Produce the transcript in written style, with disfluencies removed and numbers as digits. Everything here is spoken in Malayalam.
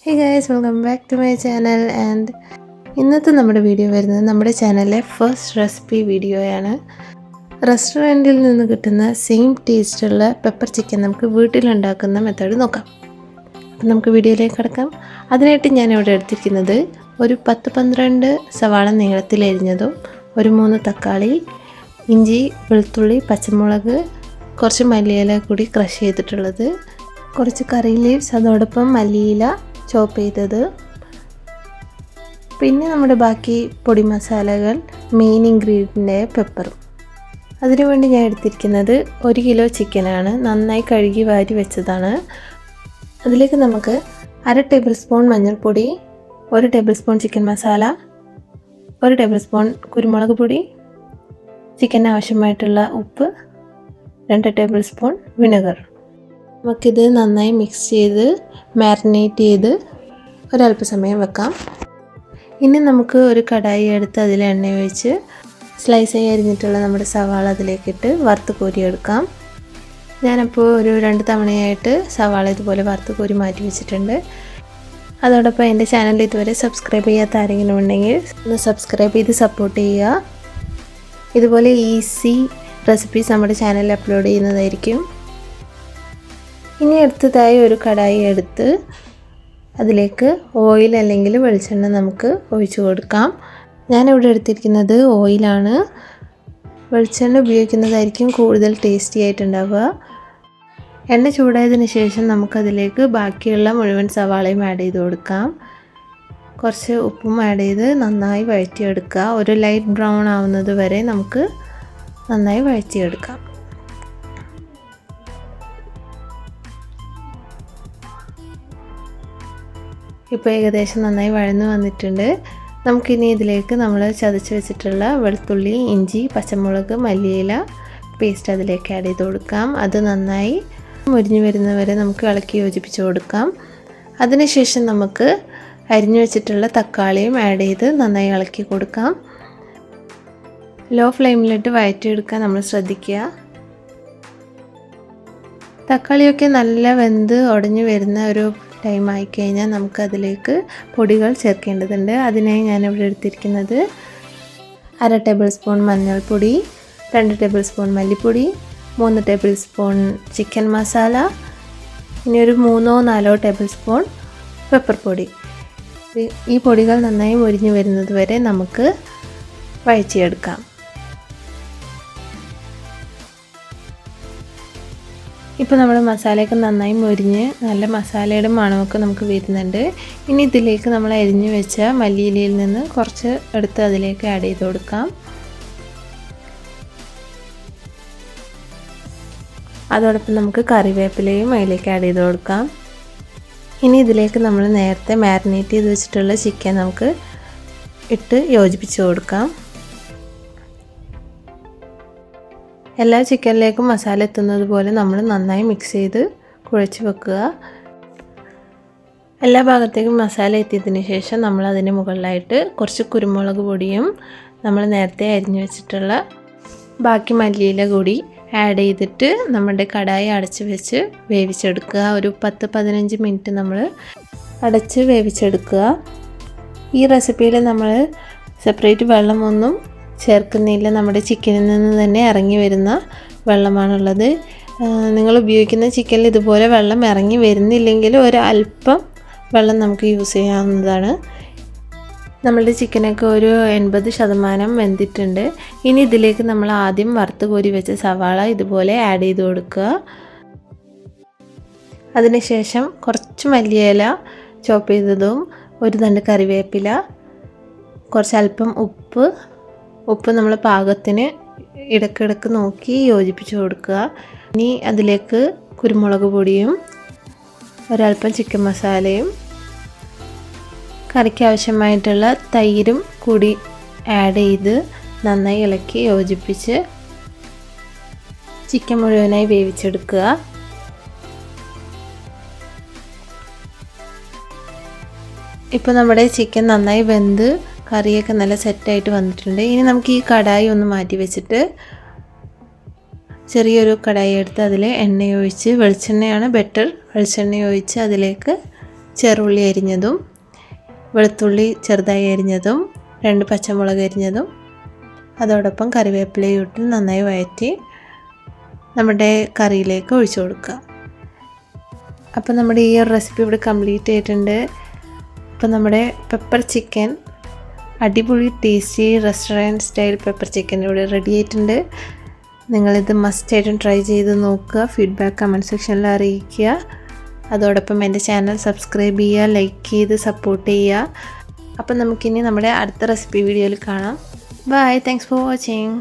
Hey guys, welcome back to my channel and ഇന്നത്തെ നമ്മുടെ വീഡിയോ വരുന്നത് നമ്മുടെ ചാനലിലെ ഫസ്റ്റ് റെസിപ്പി വീഡിയോയാണ്. റെസ്റ്റോറൻറ്റിൽ നിന്ന് കിട്ടുന്ന സെയിം ടേസ്റ്റുള്ള പെപ്പർ ചിക്കൻ നമുക്ക് വീട്ടിലുണ്ടാക്കുന്ന മെത്തേഡ് നോക്കാം. അപ്പം നമുക്ക് വീഡിയോയിലേക്ക് കിടക്കാം. അതിനായിട്ട് ഞാനിവിടെ എടുത്തിരിക്കുന്നത് ഒരു 10-12 സവാള നീളത്തിലരിഞ്ഞതും ഒരു 3 തക്കാളി, ഇഞ്ചി, വെളുത്തുള്ളി, പച്ചമുളക്, കുറച്ച് മല്ലിയില കൂടി ക്രഷ് ചെയ്തിട്ടുള്ളത്, കുറച്ച് കറി ലീവ്സ്, അതോടൊപ്പം മല്ലിയില ചോപ്പ് ചെയ്തത്, പിന്നെ നമ്മുടെ ബാക്കി പൊടി മസാലകൾ, മെയിൻ ഇൻഗ്രീഡിയൻ്റായ പെപ്പറും. അതിനുവേണ്ടി ഞാൻ എടുത്തിരിക്കുന്നത് 1 കിലോ ചിക്കനാണ്. നന്നായി കഴുകി വാരി വെച്ചതാണ്. അതിലേക്ക് നമുക്ക് 1/2 ടേബിൾ സ്പൂൺ മഞ്ഞൾപ്പൊടി, 1 table spoon chicken masala, 1 table spoon കുരുമുളക് പൊടി, ചിക്കന് ആവശ്യമായിട്ടുള്ള ഉപ്പ്, 2 ടേബിൾ സ്പൂൺ വിനെഗർ. നമുക്കിത് നന്നായി മിക്സ് ചെയ്ത് മാരിനേറ്റ് ചെയ്ത് ഒരല്പസമയം വെക്കാം. ഇനി നമുക്ക് ഒരു കടായി എടുത്ത് അതിൽ എണ്ണ ഒഴിച്ച് സ്ലൈസായി അരിഞ്ഞിട്ടുള്ള നമ്മുടെ സവാള അതിലേക്കിട്ട് വറുത്ത് കോരിയെടുക്കാം. ഞാനപ്പോൾ ഒരു 2 തവണയായിട്ട് സവാള ഇതുപോലെ വറുത്ത് കോരി മാറ്റി വെച്ചിട്ടുണ്ട്. അതോടൊപ്പം എൻ്റെ ചാനൽ ഇതുവരെ സബ്സ്ക്രൈബ് ചെയ്യാത്ത ആരെങ്കിലും ഉണ്ടെങ്കിൽ ഒന്ന് സബ്സ്ക്രൈബ് ചെയ്ത് സപ്പോർട്ട് ചെയ്യുക. ഇതുപോലെ ഈസി റെസിപ്പീസ് നമ്മുടെ ചാനലിൽ അപ്ലോഡ് ചെയ്യുന്നതായിരിക്കും. ഇനി അടുത്തതായി ഒരു കടായി എടുത്ത് അതിലേക്ക് ഓയിൽ അല്ലെങ്കിൽ വെളിച്ചെണ്ണ നമുക്ക് ഒഴിച്ചു കൊടുക്കാം. ഞാനിവിടെ എടുത്തിരിക്കുന്നത് ഓയിലാണ്. വെളിച്ചെണ്ണ ഉപയോഗിക്കുന്നതായിരിക്കും കൂടുതൽ ടേസ്റ്റി ആയിട്ടുണ്ടാവുക. എണ്ണ ചൂടായതിന് ശേഷം നമുക്കതിലേക്ക് ബാക്കിയുള്ള മുഴുവൻ സവാളയും ആഡ് ചെയ്ത് കൊടുക്കാം. കുറച്ച് ഉപ്പും ആഡ് ചെയ്ത് നന്നായി വഴറ്റിയെടുക്കുക. ഒരു ലൈറ്റ് ബ്രൗൺ ആവുന്നത് വരെ നമുക്ക് നന്നായി വഴറ്റിയെടുക്കാം. ഇപ്പോൾ ഏകദേശം നന്നായി വഴന്ന് വന്നിട്ടുണ്ട്. നമുക്കിനി ഇതിലേക്ക് നമ്മൾ ചതച്ച് വെച്ചിട്ടുള്ള വെളുത്തുള്ളി, ഇഞ്ചി, പച്ചമുളക്, മല്ലിയില പേസ്റ്റ് അതിലേക്ക് ആഡ് ചെയ്ത് കൊടുക്കാം. അത് നന്നായി മുരിഞ്ഞ് വരുന്നവരെ നമുക്ക് ഇളക്കി യോജിപ്പിച്ച് കൊടുക്കാം. അതിനുശേഷം നമുക്ക് അരിഞ്ഞു വെച്ചിട്ടുള്ള തക്കാളിയും ആഡ് ചെയ്ത് നന്നായി ഇളക്കി കൊടുക്കാം. ലോ ഫ്ലെയിമിലിട്ട് വഴറ്റിയെടുക്കാൻ നമ്മൾ ശ്രദ്ധിക്കുക. തക്കാളിയൊക്കെ നല്ല വെന്ത് ഉടഞ്ഞു വരുന്ന ഒരു ടൈം ആയിക്കഴിഞ്ഞാൽ നമുക്കതിലേക്ക് പൊടികൾ ചേർക്കേണ്ടതുണ്ട്. അതിനായി ഞാനിവിടെ എടുത്തിരിക്കുന്നത് 1/2 ടേബിൾ സ്പൂൺ മഞ്ഞൾപ്പൊടി, 2 ടേബിൾ സ്പൂൺ മല്ലിപ്പൊടി, 3 ടേബിൾ സ്പൂൺ ചിക്കൻ മസാല, ഇനി ഒരു 3-4 ടേബിൾ സ്പൂൺ പെപ്പർ പൊടി. ഈ പൊടികൾ നന്നായി മുരിഞ്ഞു വരുന്നത് വരെ നമുക്ക് വഴറ്റിയെടുക്കാം. ഇപ്പോൾ നമ്മുടെ മസാലയൊക്കെ നന്നായി മുരിഞ്ഞ് നല്ല മസാലയുടെ മണമൊക്കെ നമുക്ക് വരുന്നുണ്ട്. ഇനി ഇതിലേക്ക് നമ്മൾ അരിഞ്ഞു വെച്ച മല്ലിയിലയിൽ നിന്ന് കുറച്ച് എടുത്ത് അതിലേക്ക് ആഡ് ചെയ്ത് കൊടുക്കാം. അതോടൊപ്പം നമുക്ക് കറിവേപ്പിലയും അതിലേക്ക് ആഡ് ചെയ്ത് കൊടുക്കാം. ഇനി ഇതിലേക്ക് നമ്മൾ നേരത്തെ മാരിനേറ്റ് ചെയ്ത് വെച്ചിട്ടുള്ള ചിക്കൻ നമുക്ക് ഇട്ട് യോജിപ്പിച്ച് കൊടുക്കാം. എല്ലാ ചിക്കനിലേക്കും മസാല എത്തുന്നത് പോലെ നമ്മൾ നന്നായി മിക്സ് ചെയ്ത് കുഴച്ച് വെക്കുക. എല്ലാ ഭാഗത്തേക്കും മസാല എത്തിയതിന് ശേഷം നമ്മൾ അതിന് മുകളിലായിട്ട് കുറച്ച് കുരുമുളക് പൊടിയും നമ്മൾ നേരത്തെ അരിഞ്ഞു വെച്ചിട്ടുള്ള ബാക്കി മല്ലിയില കൂടി ആഡ് ചെയ്തിട്ട് നമ്മുടെ കടായി അടച്ച് വെച്ച് വേവിച്ചെടുക്കുക. ഒരു 10-15 മിനിറ്റ് നമ്മൾ അടച്ച് വേവിച്ചെടുക്കുക. ഈ റെസിപ്പിയിൽ നമ്മൾ സെപ്പറേറ്റ് വെള്ളമൊന്നും ചേർക്കുന്നില്ല. നമ്മുടെ ചിക്കനിൽ നിന്ന് തന്നെ ഇറങ്ങി വരുന്ന വെള്ളമാണുള്ളത്. നിങ്ങൾ ഉപയോഗിക്കുന്ന ചിക്കനിൽ ഇതുപോലെ വെള്ളം ഇറങ്ങി വരുന്നില്ലെങ്കിൽ ഒരു അല്പം വെള്ളം നമുക്ക് യൂസ് ചെയ്യാവുന്നതാണ്. നമ്മളുടെ ചിക്കനൊക്കെ ഒരു 80% വെന്തിട്ടുണ്ട്. ഇനി ഇതിലേക്ക് നമ്മൾ ആദ്യം വറുത്ത് കോരി വെച്ച സവാള ഇതുപോലെ ആഡ് ചെയ്ത് കൊടുക്കുക. അതിനുശേഷം കുറച്ച് മല്ലിയില ചോപ്പ് ചെയ്തതും, ഒരു തണ്ട് കറിവേപ്പില, കുറച്ചല്പം ഉപ്പ് നമ്മൾ പാകത്തിന് ഇടയ്ക്കിടയ്ക്ക് നോക്കി യോജിപ്പിച്ച് കൊടുക്കുക. ഇനി അതിലേക്ക് കുരുമുളക് പൊടിയും ഒരല്പം ചിക്കൻ മസാലയും കറിക്ക് ആവശ്യമായിട്ടുള്ള തൈരും കൂടി ആഡ് ചെയ്ത് നന്നായി ഇളക്കി യോജിപ്പിച്ച് ചിക്കൻ മുഴുവനായി വേവിച്ചെടുക്കുക. ഇപ്പോൾ നമ്മുടെ ചിക്കൻ നന്നായി വെന്ത് കറിയൊക്കെ നല്ല സെറ്റായിട്ട് വന്നിട്ടുണ്ട്. ഇനി നമുക്ക് ഈ കടായി ഒന്ന് മാറ്റി വെച്ചിട്ട് ചെറിയൊരു കടായി എടുത്ത് അതിൽ എണ്ണ ഒഴിച്ച്, വെളിച്ചെണ്ണയാണ് ബെറ്റർ, വെളിച്ചെണ്ണ ഒഴിച്ച് അതിലേക്ക് ചെറുള്ളി അരിഞ്ഞതും, വെളുത്തുള്ളി ചെറുതായി അരിഞ്ഞതും, 2 പച്ചമുളക് അരിഞ്ഞതും, അതോടൊപ്പം കറിവേപ്പിലയും ഇട്ട് നന്നായി വഴറ്റി നമ്മുടെ കറിയിലേക്ക് ഒഴിച്ചു കൊടുക്കുക. അപ്പോൾ നമ്മുടെ ഈ ഒരു റെസിപ്പി ഇവിടെ കംപ്ലീറ്റ് ആയിട്ടുണ്ട്. അപ്പോൾ നമ്മുടെ പെപ്പർ ചിക്കൻ, അടിപൊളി tasty restaurant style pepper chicken ഇവിടെ റെഡി ആയിട്ടുണ്ട്. നിങ്ങളിത് മസ്റ്റായിട്ടും ട്രൈ ചെയ്ത് നോക്കുക. ഫീഡ്ബാക്ക് കമൻറ്റ് സെക്ഷനിൽ അറിയിക്കുക. അതോടൊപ്പം എൻ്റെ ചാനൽ സബ്സ്ക്രൈബ് ചെയ്യുക, ലൈക്ക് ചെയ്ത് സപ്പോർട്ട് ചെയ്യുക. അപ്പം നമുക്കിനി നമ്മുടെ അടുത്ത റെസിപ്പി വീഡിയോയിൽ കാണാം. Bye, thanks for watching.